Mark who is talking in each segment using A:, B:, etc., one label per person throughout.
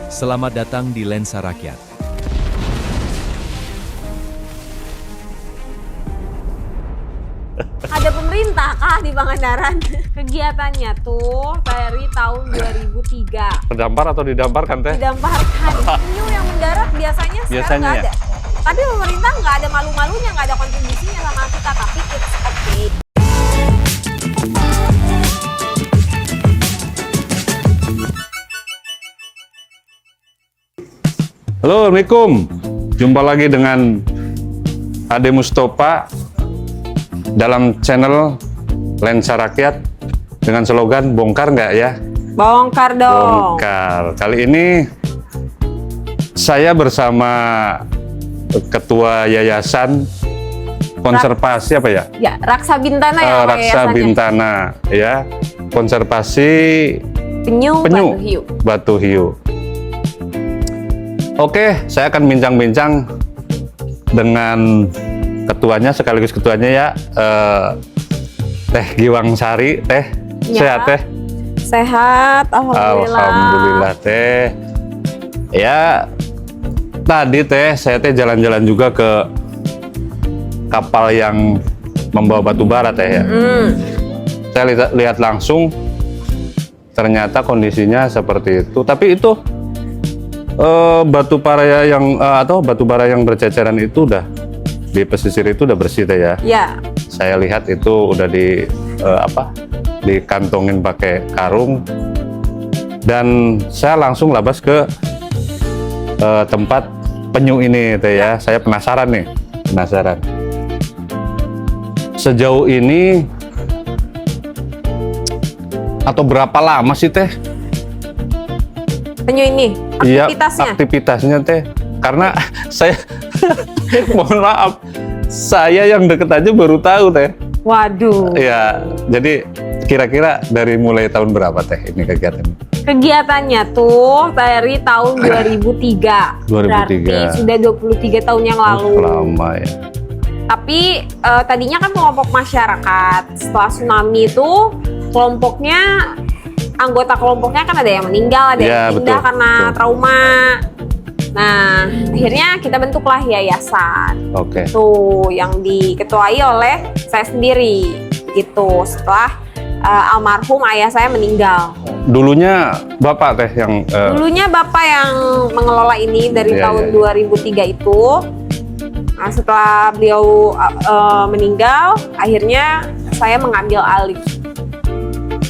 A: Selamat datang di Lensa Rakyat.
B: Ada pemerintah kah di Pangandaran? Kegiatannya tuh dari tahun 2003.
C: Terdampar atau didamparkan teh?
B: Didamparkan. Penyu yang mendarat biasanya sekarang nggak ada. Tapi pemerintah nggak ada malu-malunya, nggak ada kontribusinya sama kita. Tapi it's okay.
C: Halo, Assalamualaikum. Jumpa lagi dengan Ade Mustopa dalam channel Lensa Rakyat dengan slogan bongkar nggak ya?
B: Bongkar dong.
C: Bongkar. Kali ini saya bersama Ketua Yayasan Konservasi apa ya?
B: Ya, Raksa Bintana ya.
C: Raksa
B: yayasannya.
C: Bintana ya. Konservasi
B: Penyu,
C: Penyu.
B: Batu Hiu.
C: Batu Hiu. Oke, saya akan bincang-bincang dengan ketuanya sekaligus ketuanya ya, Teh Giwang Sari. Teh,
B: Ya.
C: sehat Teh?
B: Sehat, alhamdulillah.
C: Alhamdulillah Teh. Ya, tadi Teh, saya Teh jalan-jalan juga ke kapal yang membawa batu bara Teh ya. Saya lihat langsung, ternyata kondisinya seperti itu. Tapi itu batu bara yang atau batu bara yang berceceran itu udah di pesisir itu udah bersih Teh ya.
B: Ya,
C: Saya lihat itu udah dikantongin pakai karung, dan saya langsung labas ke tempat penyu ini Teh ya. Saya penasaran nih, penasaran. Sejauh ini atau berapa lama sih Teh?
B: penyu ini aktivitasnya.
C: Iya, aktivitasnya Teh. Karena saya mohon maaf, saya yang deket aja baru tahu Teh.
B: Waduh.
C: Ya, jadi kira-kira dari mulai tahun berapa Teh ini kegiatannya?
B: Kegiatannya tuh dari tahun 2003.
C: 2003.
B: Berarti sudah 23 tahun yang lalu.
C: Lama ya.
B: Tapi tadinya kan kelompok masyarakat. Setelah tsunami itu kelompoknya, anggota kelompoknya kan ada yang meninggal, ada
C: Ya,
B: yang pindah
C: betul,
B: karena
C: betul.
B: trauma. Nah, akhirnya kita bentuklah yayasan.
C: Oke.
B: Tuh yang diketuai oleh saya sendiri gitu. Setelah almarhum ayah saya meninggal.
C: Dulunya Bapak Teh yang
B: Dulunya bapak yang mengelola ini dari
C: Iya,
B: tahun
C: iya.
B: 2003 itu. Nah, setelah beliau meninggal, akhirnya saya mengambil alih.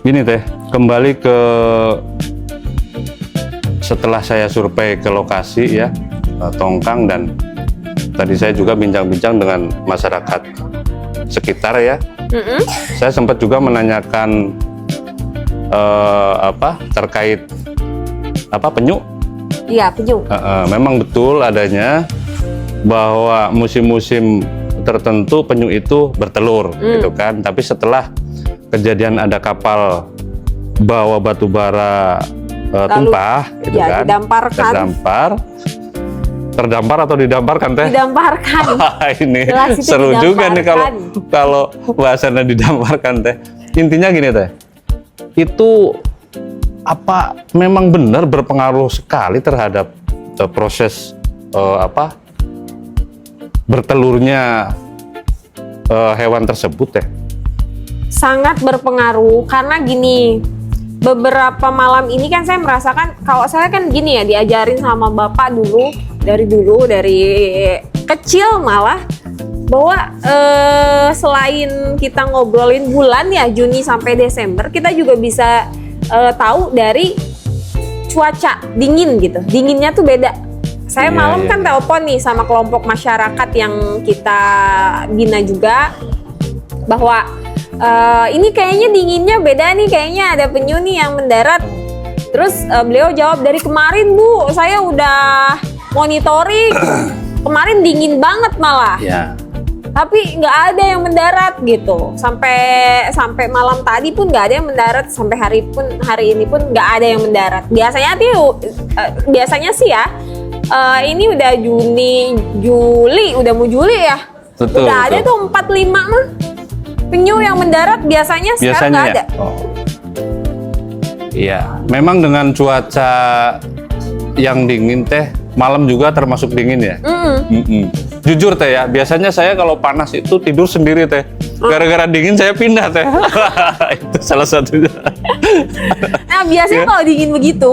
C: gini Teh, kembali ke setelah saya survei ke lokasi ya, Tongkang, dan tadi saya juga bincang-bincang dengan masyarakat sekitar ya. Saya sempat juga menanyakan terkait penyu.
B: Iya, penyu.
C: Memang betul adanya bahwa musim-musim tertentu penyu itu bertelur gitu kan. Tapi setelah kejadian ada kapal bawa batu bara tumpah gitu
B: ya,
C: kan,
B: didamparkan.
C: terdampar atau didamparkan Teh?
B: Didamparkan.
C: Ini
B: Jelas itu
C: seru juga nih
B: didamparkan.
C: kalau bahasanya didamparkan Teh. Intinya gini Teh, itu apa memang benar berpengaruh sekali terhadap proses bertelurnya hewan tersebut Teh?
B: Sangat berpengaruh karena gini, beberapa malam ini kan saya merasakan, kalau saya kan gini ya, diajarin sama bapak dari kecil malah, bahwa selain kita ngobrolin bulan ya, Juni sampai Desember, kita juga bisa tahu dari cuaca dingin gitu. Dinginnya tuh beda. Saya
C: Iya,
B: malam
C: iya,
B: kan
C: iya.
B: telepon nih sama kelompok masyarakat yang kita bina juga, bahwa ini kayaknya dinginnya beda nih, kayaknya ada penyu nih yang mendarat. Terus beliau jawab, dari kemarin Bu, saya udah monitoring, kemarin dingin banget malah.
C: Ya.
B: Tapi nggak ada yang mendarat gitu. Sampai malam tadi pun nggak ada yang mendarat. Sampai hari ini pun nggak ada yang mendarat. Biasanya sih ya, ini udah Juni, Juli, udah mau Juli ya.
C: Betul,
B: Udah ada
C: betul.
B: tuh 4-5 mah penyu yang mendarat, biasanya sekarang nggak ada.
C: Oh. Iya, memang dengan cuaca yang dingin teh, malam juga termasuk dingin ya? Jujur teh ya, biasanya saya kalau panas itu tidur sendiri teh. Gara-gara dingin saya pindah teh. Itu salah satunya.
B: Nah biasanya kalau dingin begitu,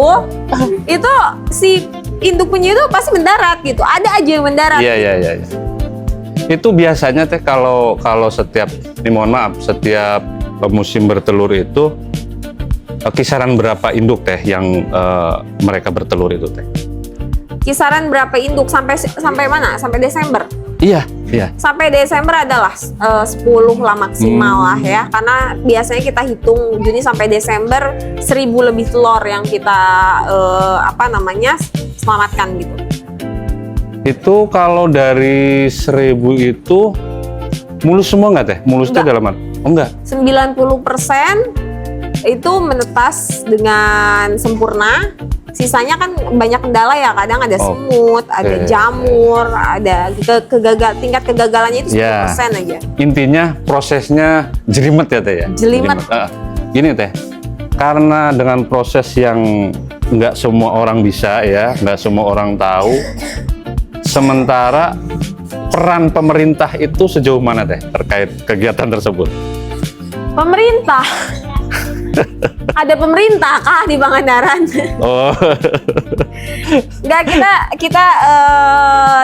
B: itu si induk penyu itu pasti mendarat gitu. Ada aja yang mendarat.
C: Iya. Itu biasanya teh kalau setiap, ini mohon maaf, setiap musim bertelur itu kisaran berapa induk teh yang mereka bertelur itu teh?
B: Kisaran berapa induk sampai mana? Sampai Desember?
C: Iya.
B: Sampai Desember adalah 10 lah maksimal lah ya. Karena biasanya kita hitung Juni sampai Desember 1000 lebih telur yang kita selamatkan gitu.
C: Itu kalau dari 1000 itu mulus semua nggak teh? Mulusnya dalam mana? Oh enggak.
B: 90% itu menetas dengan sempurna. Sisanya kan banyak kendala ya, kadang ada semut, ada jamur, ada tingkat kegagalannya itu 10% aja.
C: Intinya prosesnya jelimet ya teh ya?
B: Jelimet.
C: Gini teh, karena dengan proses yang nggak semua orang bisa ya, nggak semua orang tahu, sementara peran pemerintah itu sejauh mana teh terkait kegiatan tersebut?
B: Pemerintah? Ada pemerintah kah di Pangandaran?
C: Oh.
B: Enggak, kita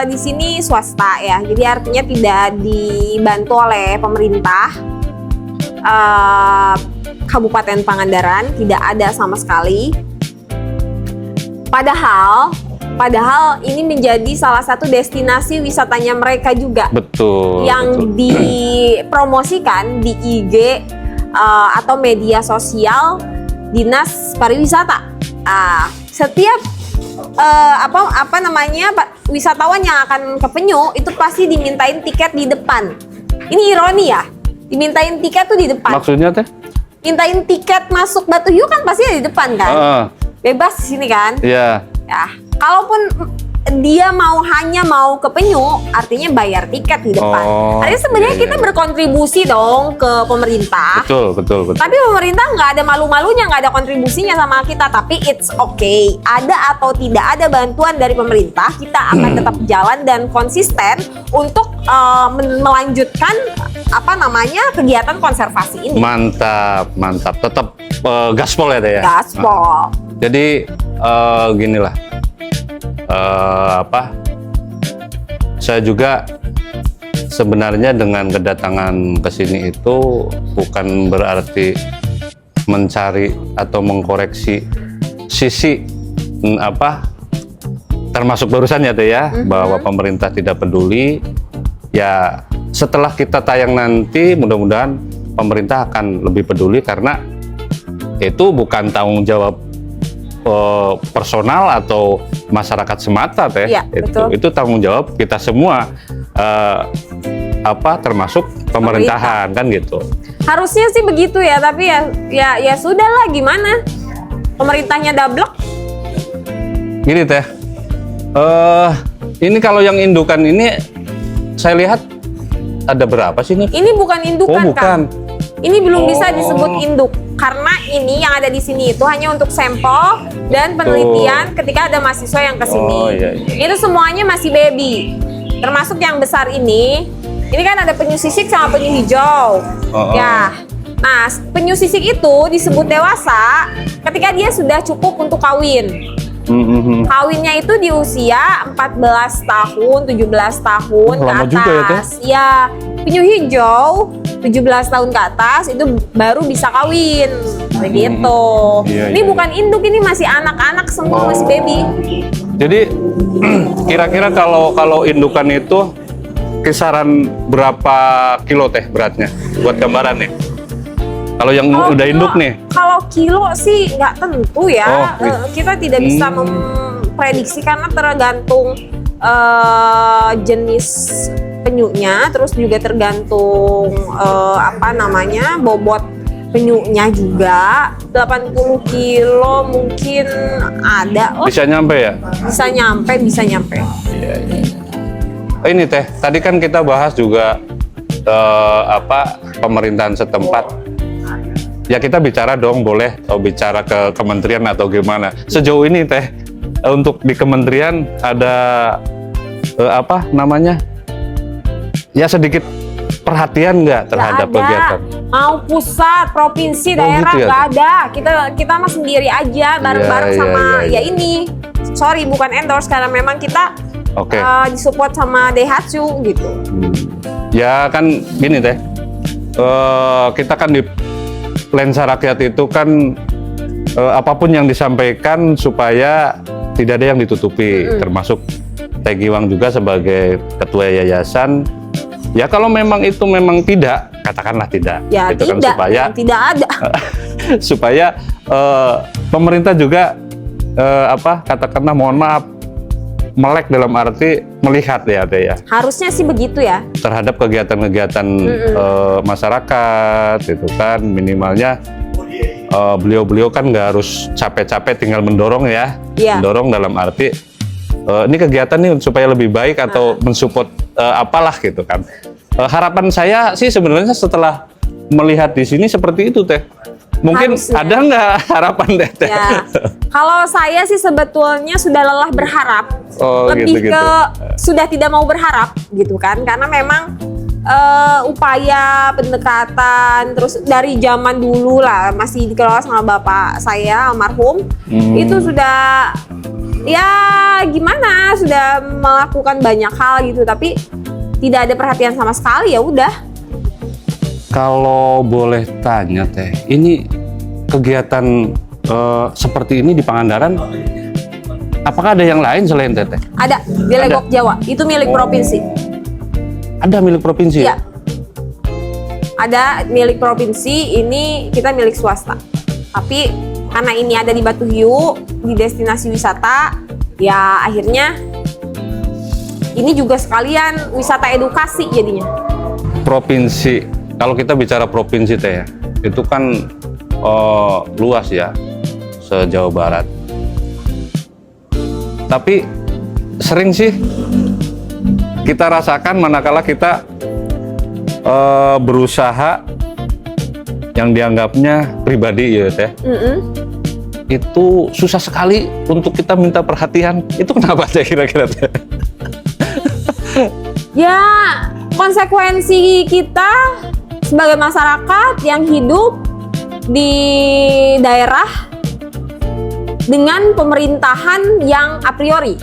B: di sini swasta ya. Jadi artinya tidak dibantu oleh pemerintah. Kabupaten Pangandaran tidak ada sama sekali. Padahal ini menjadi salah satu destinasi wisatanya mereka juga.
C: Betul.
B: Yang dipromosikan di IG atau media sosial Dinas Pariwisata. Setiap wisatawan yang akan ke Penyu itu pasti dimintain tiket di depan. Ini ironi ya, dimintain tiket tuh di depan.
C: Maksudnya teh?
B: Mintain tiket masuk Batu Hiu kan pasti di depan kan? Bebas di sini kan?
C: Iya.
B: Ya, kalaupun dia hanya mau ke Penyu, artinya bayar tiket di depan. Artinya sebenarnya kita berkontribusi dong ke pemerintah.
C: Betul.
B: Tapi pemerintah nggak ada malu-malunya, nggak ada kontribusinya sama kita. Tapi it's okay. Ada atau tidak ada bantuan dari pemerintah, kita akan tetap jalan dan konsisten untuk melanjutkan kegiatan konservasi ini.
C: Mantap. Tetap gaspol ya teh ya.
B: Gaspol.
C: Jadi ginilah. Saya juga sebenarnya dengan kedatangan ke sini itu bukan berarti mencari atau mengkoreksi sisi termasuk barusan ya teh ya, bahwa pemerintah tidak peduli. Ya setelah kita tayang nanti mudah-mudahan pemerintah akan lebih peduli, karena itu bukan tanggung jawab personal atau masyarakat semata teh.
B: Ya,
C: itu tanggung jawab kita semua, termasuk pemerintahan kan gitu.
B: Harusnya sih begitu ya, tapi ya sudahlah, gimana, pemerintahnya dablek.
C: Gini teh, ini kalau yang indukan ini saya lihat ada berapa sih nih?
B: Ini bukan indukan.
C: Oh, bukan.
B: Kang. Ini belum bisa disebut induk, karena ini yang ada di sini itu hanya untuk sampel dan penelitian ketika ada mahasiswa yang kesini.
C: Iya.
B: Itu semuanya masih baby, termasuk yang besar ini. Ini kan ada penyu sisik sama penyu hijau. Ya, nah penyu sisik itu disebut dewasa ketika dia sudah cukup untuk kawin. Kawinnya itu di usia 14 tahun, 17 tahun ke
C: lama
B: atas.
C: juga ya, Teh?
B: Ya, penyu hijau 17 tahun ke atas itu baru bisa kawin. Begitu. Ini bukan induk, ini masih anak-anak semua, masih baby.
C: Jadi kira-kira kalau indukan itu kisaran berapa kilo teh beratnya? Buat gambaran nih. Kalau yang udah induk nih.
B: Kalau kilo sih nggak tentu ya. Kita tidak bisa memprediksi karena tergantung jenis penyunya, terus juga tergantung bobot penyunya juga. 80 kilo mungkin ada.
C: Bisa nyampe ya?
B: Bisa nyampe.
C: Iya. Ini teh, tadi kan kita bahas juga pemerintahan setempat. Ya kita bicara dong, boleh atau bicara ke kementerian atau gimana. Sejauh ini teh, untuk di kementerian ada apa namanya? Ya sedikit perhatian nggak terhadap
B: Nggak ada.
C: kegiatan?
B: Mau pusat, provinsi, daerah
C: gitu ya,
B: nggak ada. Kita mah sendiri aja bareng-bareng
C: Iya,
B: sama
C: iya.
B: ya ini. Sorry bukan endorse karena memang kita
C: Oke.
B: disupport sama Daihatsu gitu.
C: Ya kan gini teh, kita kan di lensa rakyat itu kan apapun yang disampaikan supaya tidak ada yang ditutupi, termasuk Teh Giwang juga sebagai ketua yayasan. Ya kalau memang itu memang tidak, katakanlah tidak,
B: Ya
C: gitu
B: tidak,
C: kan, supaya
B: tidak ada.
C: supaya pemerintah juga apa katakanlah mohon maaf melek dalam arti melihat ya Teh ya.
B: Harusnya sih begitu ya.
C: Terhadap kegiatan-kegiatan masyarakat itu kan minimalnya beliau-beliau kan nggak harus capek-capek tinggal mendorong ya,
B: Iya.
C: mendorong dalam arti ini kegiatan nih supaya lebih baik atau mensupport apalah gitu kan. Harapan saya sih sebenarnya setelah melihat di sini seperti itu Teh, mungkin
B: Harusnya.
C: ada nggak harapan Teh?
B: Ya. Kalau saya sih sebetulnya sudah lelah berharap.
C: Oh,
B: Lebih
C: gitu-gitu.
B: ke sudah tidak mau berharap gitu kan. Karena memang upaya pendekatan terus dari zaman dulu lah masih dikelola sama bapak saya almarhum itu sudah ya gimana sudah melakukan banyak hal gitu tapi tidak ada perhatian sama sekali ya udah.
C: Kalau boleh tanya Teh, ini kegiatan seperti ini di Pangandaran, apakah ada yang lain selain Teteh?
B: Ada di Legok Jawa itu milik provinsi.
C: Ada milik provinsi?
B: Iya. Ada milik provinsi, ini kita milik swasta. Tapi karena ini ada di Batu Hiu, di destinasi wisata, ya akhirnya ini juga sekalian wisata edukasi jadinya.
C: Provinsi, kalau kita bicara provinsi Teh ya, itu kan luas ya, se-Jawa Barat. Tapi sering sih kita rasakan manakala kita berusaha yang dianggapnya pribadi ya Teh, itu susah sekali untuk kita minta perhatian. Itu kenapa Teh kira-kira Teh?
B: Ya konsekuensi kita sebagai masyarakat yang hidup di daerah dengan pemerintahan yang a priori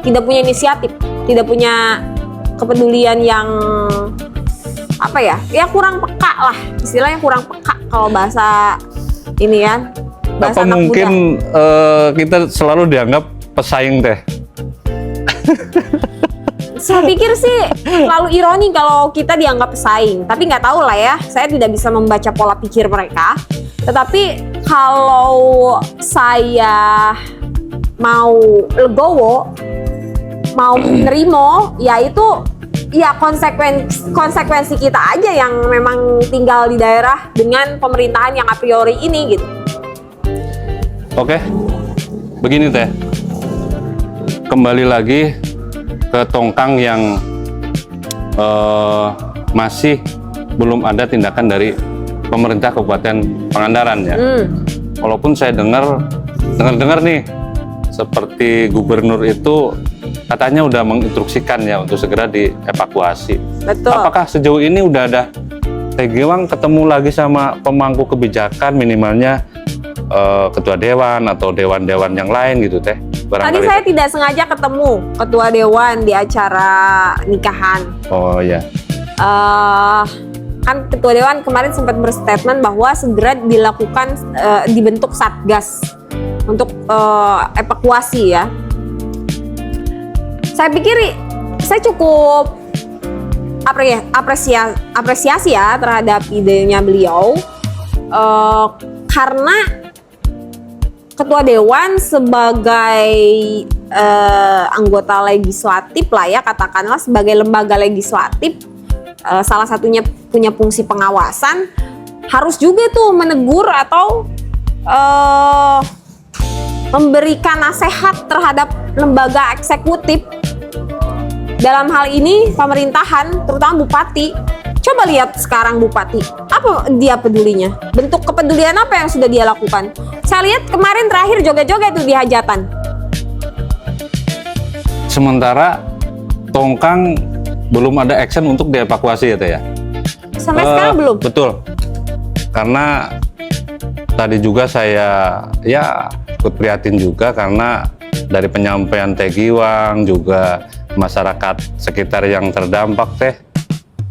B: tidak punya inisiatif, tidak punya kepedulian yang apa ya kurang peka lah, istilahnya kurang peka kalau bahasa ini kan bahasa
C: Apa
B: anak
C: mungkin
B: muda.
C: kita selalu dianggap pesaing Teh?
B: Saya pikir sih selalu ironi kalau kita dianggap pesaing, tapi nggak tahu lah ya, saya tidak bisa membaca pola pikir mereka. Tetapi kalau saya mau legowo, mau nerimo, ya itu ya konsekuensi kita aja yang memang tinggal di daerah dengan pemerintahan yang a priori ini gitu.
C: Oke, begini Teh, kembali lagi ke tongkang yang masih belum ada tindakan dari pemerintah Kabupaten Pangandaran ya. Walaupun saya dengar nih, seperti gubernur itu katanya udah menginstruksikan ya untuk segera dievakuasi.
B: Betul.
C: Apakah sejauh ini udah ada Teh Giwang ketemu lagi sama pemangku kebijakan minimalnya ketua dewan atau dewan-dewan yang lain gitu Teh?
B: Tadi saya tidak sengaja ketemu ketua dewan di acara nikahan.
C: Oh ya.
B: Kan ketua dewan kemarin sempat berstatement bahwa segera dilakukan dibentuk satgas untuk evakuasi ya. Saya pikir saya cukup apresiasi ya terhadap idenya beliau karena ketua dewan sebagai anggota legislatif lah ya, katakanlah sebagai lembaga legislatif, salah satunya punya fungsi pengawasan, harus juga tuh menegur atau memberikan nasihat terhadap lembaga eksekutif. Dalam hal ini pemerintahan, terutama bupati. Coba lihat sekarang bupati, apa dia pedulinya? Bentuk kepedulian apa yang sudah dia lakukan? Saya lihat kemarin terakhir joget-joget tuh di hajatan.
C: sementara Tongkang belum ada action untuk dievakuasi ya Teh ya?
B: Sampai sekarang belum?
C: Betul. Karena tadi juga saya ya ikut prihatin juga karena dari penyampaian Teh Giwang juga masyarakat sekitar yang terdampak Teh,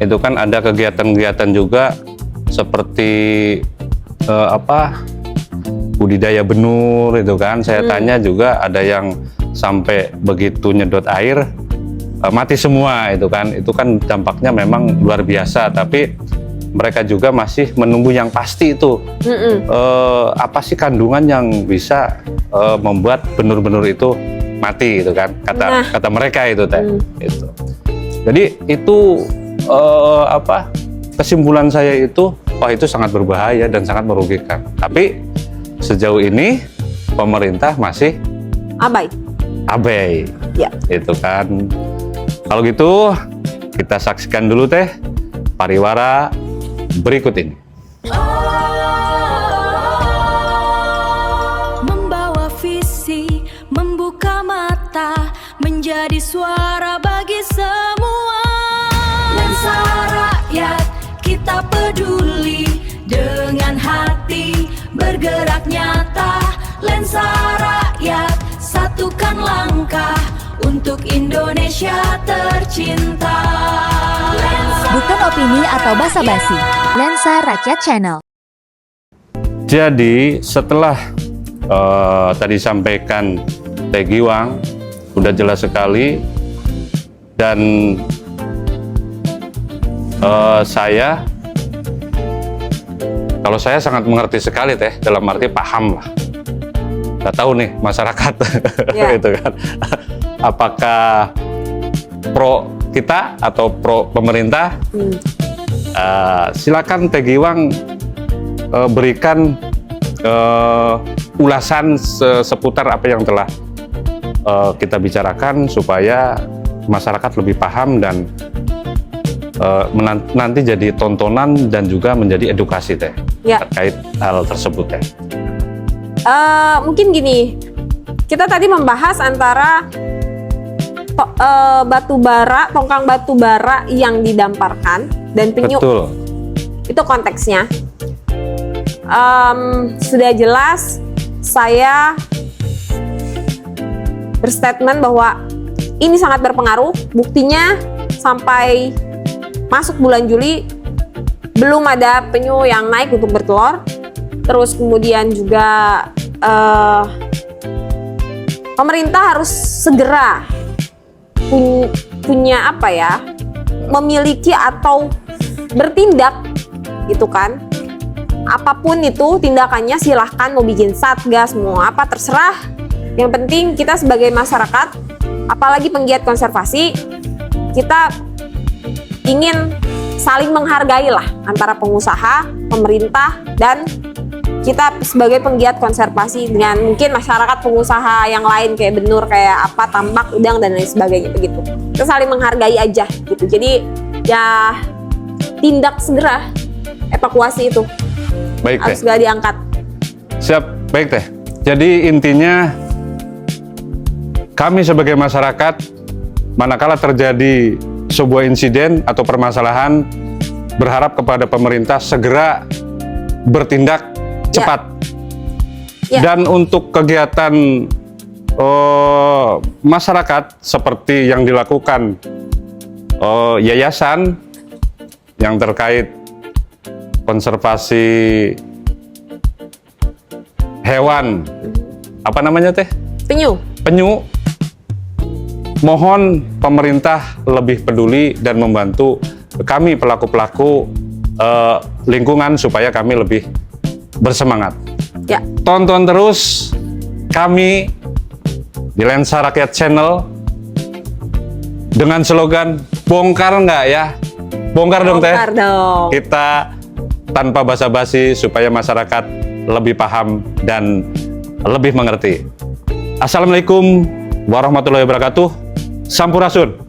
C: itu kan ada kegiatan-kegiatan juga seperti budidaya benur itu kan. Saya tanya juga ada yang sampai begitu nyedot air mati semua itu kan dampaknya memang luar biasa, tapi mereka juga masih menunggu yang pasti itu apa sih kandungan yang bisa membuat benur-benur itu mati itu kan, kata mereka itu Teh. Itu. Jadi itu kesimpulan saya itu, wah itu sangat berbahaya dan sangat merugikan. Tapi sejauh ini pemerintah masih abai.
B: Ya.
C: Itu kan. Kalau gitu kita saksikan dulu Teh pariwara berikut ini.
D: Membawa visi, membuka mata, menjadi suara bagi semua. Lensa rakyat, kita peduli dengan hati, bergerak nyata. Lensa rakyat, satukan langkah untuk Indonesia tercinta.
E: Bukan opini atau basa-basi. Lensa Rakyat Channel.
C: Jadi setelah tadi sampaikan Teh Giwang, udah jelas sekali, dan kalau saya sangat mengerti sekali Teh, dalam arti paham lah. Nggak tahu nih masyarakat itu kan, apakah pro kita atau pro pemerintah? Silakan Teh Giwang berikan ulasan seputar apa yang telah kita bicarakan supaya masyarakat lebih paham dan nanti jadi tontonan dan juga menjadi edukasi Teh terkait hal tersebut Teh.
B: Mungkin gini, kita tadi membahas antara tongkang batu bara yang didamparkan dan penyu.
C: Betul.
B: Itu konteksnya. Sudah jelas saya berstatement bahwa ini sangat berpengaruh. Buktinya sampai masuk bulan Juli belum ada penyu yang naik untuk bertelur. Terus kemudian juga pemerintah harus segera punya memiliki atau bertindak gitu kan. Apapun itu tindakannya, silahkan mau bikin satgas, mau apa terserah. Yang penting kita sebagai masyarakat, apalagi penggiat konservasi, kita ingin saling menghargai lah antara pengusaha, pemerintah, dan kita sebagai penggiat konservasi dengan mungkin masyarakat pengusaha yang lain kayak benur, kayak apa, tambak, udang, dan lain sebagainya begitu. Kita saling menghargai aja gitu. Jadi ya tindak segera evakuasi itu.
C: Baik
B: harus
C: Teh.
B: segera diangkat.
C: Siap, baik Teh. Jadi intinya kami sebagai masyarakat, manakala terjadi sebuah insiden atau permasalahan, berharap kepada pemerintah segera bertindak cepat.
B: Ya.
C: Dan untuk kegiatan masyarakat seperti yang dilakukan yayasan yang terkait konservasi hewan, apa namanya Teh?
B: Penyu.
C: Mohon pemerintah lebih peduli dan membantu kami pelaku-pelaku lingkungan supaya kami lebih bersemangat.
B: Ya.
C: Tonton terus kami di Lensa Rakyat Channel dengan slogan bongkar nggak ya? Bongkar dong Teh.
B: Bongkar dong.
C: Kita tanpa basa-basi supaya masyarakat lebih paham dan lebih mengerti. Assalamualaikum warahmatullahi wabarakatuh. Sampurasun.